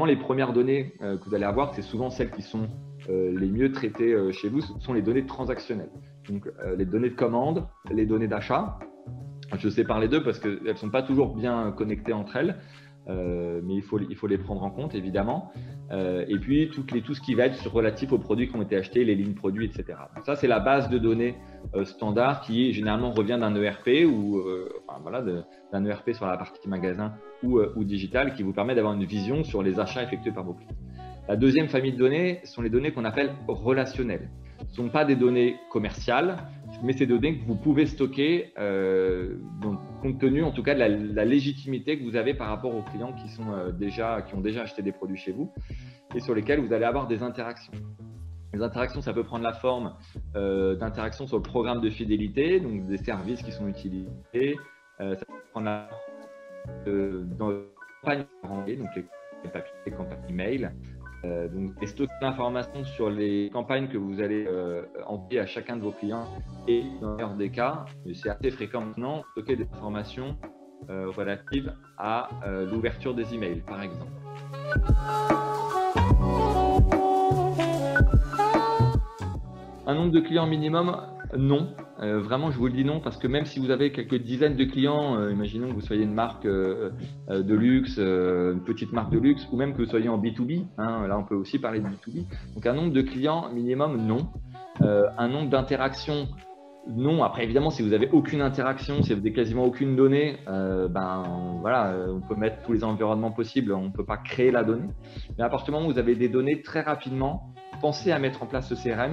évidemment, les premières données que vous allez avoir, c'est souvent celles qui sont les mieux traitées chez vous, ce sont les données transactionnelles. Donc, les données de commande, les données d'achat. Je sépare les deux parce qu'elles ne sont pas toujours bien connectées entre elles, mais il faut les prendre en compte, évidemment. Et puis, tout ce qui va être relatif aux produits qui ont été achetés, les lignes produits, etc. Donc ça, c'est la base de données standard qui généralement revient d'un ERP ou d'un ERP sur la partie magasin ou digital qui vous permet d'avoir une vision sur les achats effectués par vos clients. La deuxième famille de données sont les données qu'on appelle relationnelles. Ce ne sont pas des données commerciales, mais c'est des données que vous pouvez stocker compte tenu en tout cas de la légitimité que vous avez par rapport aux clients qui ont déjà acheté des produits chez vous et sur lesquels vous allez avoir des interactions. Les interactions, ça peut prendre la forme d'interactions sur le programme de fidélité, donc des services qui sont utilisés. Ça peut prendre la forme dans les campagnes, donc les papiers, les campagnes email. Donc, et stocker l'information sur les campagnes que vous allez envoyer à chacun de vos clients et dans l'heure des cas, mais c'est assez fréquent maintenant, stocker des informations relatives à l'ouverture des emails, par exemple. Un nombre de clients minimum, non. Vraiment, je vous le dis non, parce que même si vous avez quelques dizaines de clients, imaginons que vous soyez une marque de luxe, une petite marque de luxe, ou même que vous soyez en B2B, hein, là on peut aussi parler de B2B. Donc un nombre de clients minimum, non. Un nombre d'interactions, non. Après, évidemment, si vous n'avez aucune interaction, si vous n'avez quasiment aucune donnée, on peut mettre tous les environnements possibles, on ne peut pas créer la donnée. Mais à partir du moment où vous avez des données, très rapidement, pensez à mettre en place ce CRM.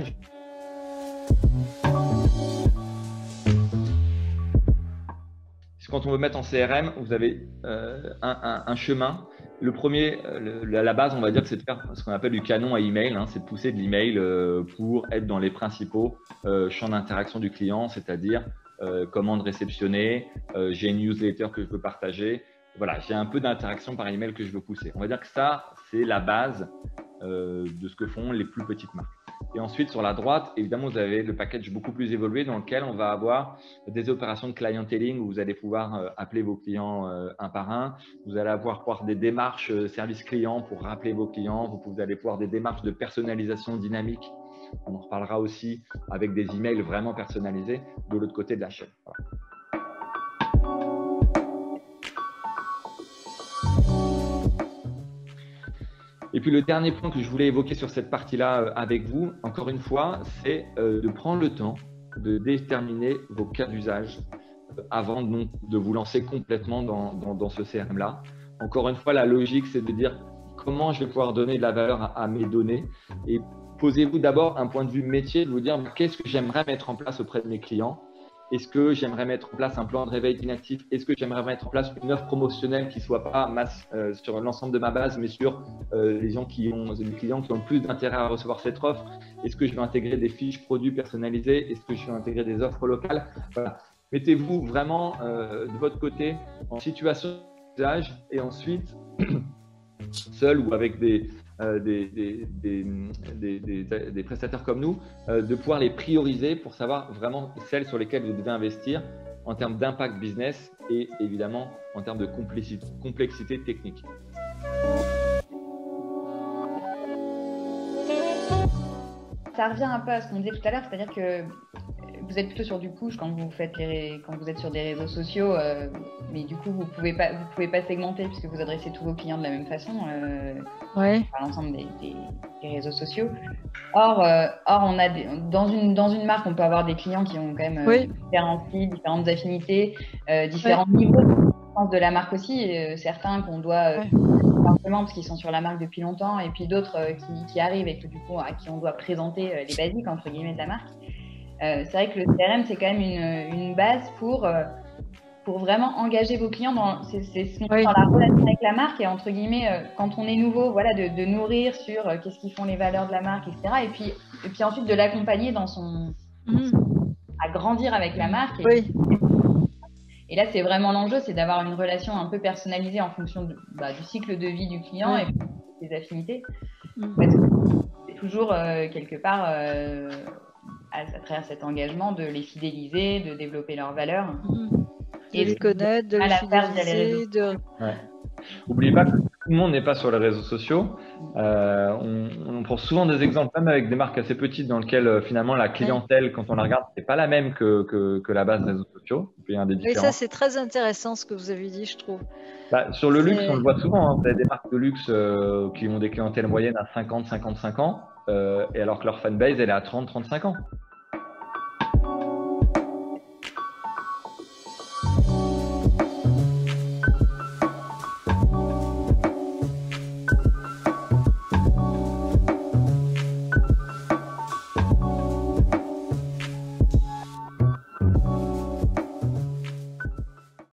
Quand on veut mettre en CRM, vous avez un chemin. Le premier, la base, on va dire que c'est de faire ce qu'on appelle du canon à email, hein, c'est de pousser de l'email pour être dans les principaux champs d'interaction du client, c'est-à-dire commande réceptionnée, j'ai une newsletter que je veux partager. Voilà, j'ai un peu d'interaction par email que je veux pousser. On va dire que ça, c'est la base de ce que font les plus petites marques. Et ensuite, sur la droite, évidemment, vous avez le package beaucoup plus évolué dans lequel on va avoir des opérations de clienteling où vous allez pouvoir appeler vos clients un par un. Vous allez pouvoir des démarches service client pour rappeler vos clients. Vous allez pouvoir des démarches de personnalisation dynamique. On en reparlera aussi avec des emails vraiment personnalisés de l'autre côté de la chaîne. Voilà. Et puis le dernier point que je voulais évoquer sur cette partie-là avec vous, encore une fois, c'est de prendre le temps de déterminer vos cas d'usage avant de vous lancer complètement dans ce CRM-là. Encore une fois, la logique, c'est de dire comment je vais pouvoir donner de la valeur à mes données et posez-vous d'abord un point de vue métier, de vous dire qu'est-ce que j'aimerais mettre en place auprès de mes clients. Est-ce que j'aimerais mettre en place un plan de réveil inactif? Est-ce que j'aimerais mettre en place une offre promotionnelle qui ne soit pas masse sur l'ensemble de ma base, mais sur les clients qui ont le plus d'intérêt à recevoir cette offre? Est-ce que je vais intégrer des fiches produits personnalisées? Est-ce que je vais intégrer des offres locales? Voilà. Mettez-vous vraiment de votre côté en situation d'usage et ensuite, seul ou avec des prestataires comme nous, de pouvoir les prioriser pour savoir vraiment celles sur lesquelles vous devez investir en termes d'impact business et évidemment en termes de complexité technique. Ça revient un peu à ce qu'on disait tout à l'heure, c'est-à-dire que vous êtes plutôt sur du push quand vous êtes sur des réseaux sociaux, mais du coup vous pouvez pas segmenter puisque vous adressez tous vos clients de la même façon par l'ensemble des réseaux sociaux. Or on a dans une marque on peut avoir des clients qui ont quand même différents styles, différentes affinités, différents niveaux de la marque aussi, certains qu'on doit simplement parce qu'ils sont sur la marque depuis longtemps et puis d'autres qui arrivent et que du coup à qui on doit présenter les basiques entre guillemets de la marque. C'est vrai que le CRM, c'est quand même une base pour vraiment engager vos clients c'est ce qu'on fait dans la relation avec la marque et entre guillemets, quand on est nouveau, voilà, de nourrir sur qu'est-ce qui font les valeurs de la marque, etc. Et puis ensuite de l'accompagner dans à grandir avec la marque. Et là, c'est vraiment l'enjeu, c'est d'avoir une relation un peu personnalisée en fonction du cycle de vie du client et des affinités. Parce que c'est toujours quelque part à travers cet engagement de les fidéliser, de développer leurs valeurs. De les connaître, de les fidéliser. N'oubliez pas que tout le monde n'est pas sur les réseaux sociaux. On prend souvent des exemples, même avec des marques assez petites, dans lesquelles finalement la clientèle, quand on la regarde, c'est pas la même que la base réseaux sociaux. Il y a des Et différences. ça, c'est très intéressant ce que vous avez dit, je trouve. Sur le luxe, on le voit souvent. Vous avez des marques de luxe qui ont des clientèles moyennes à 50, 55 ans, et alors que leur fanbase, elle est à 30, 35 ans.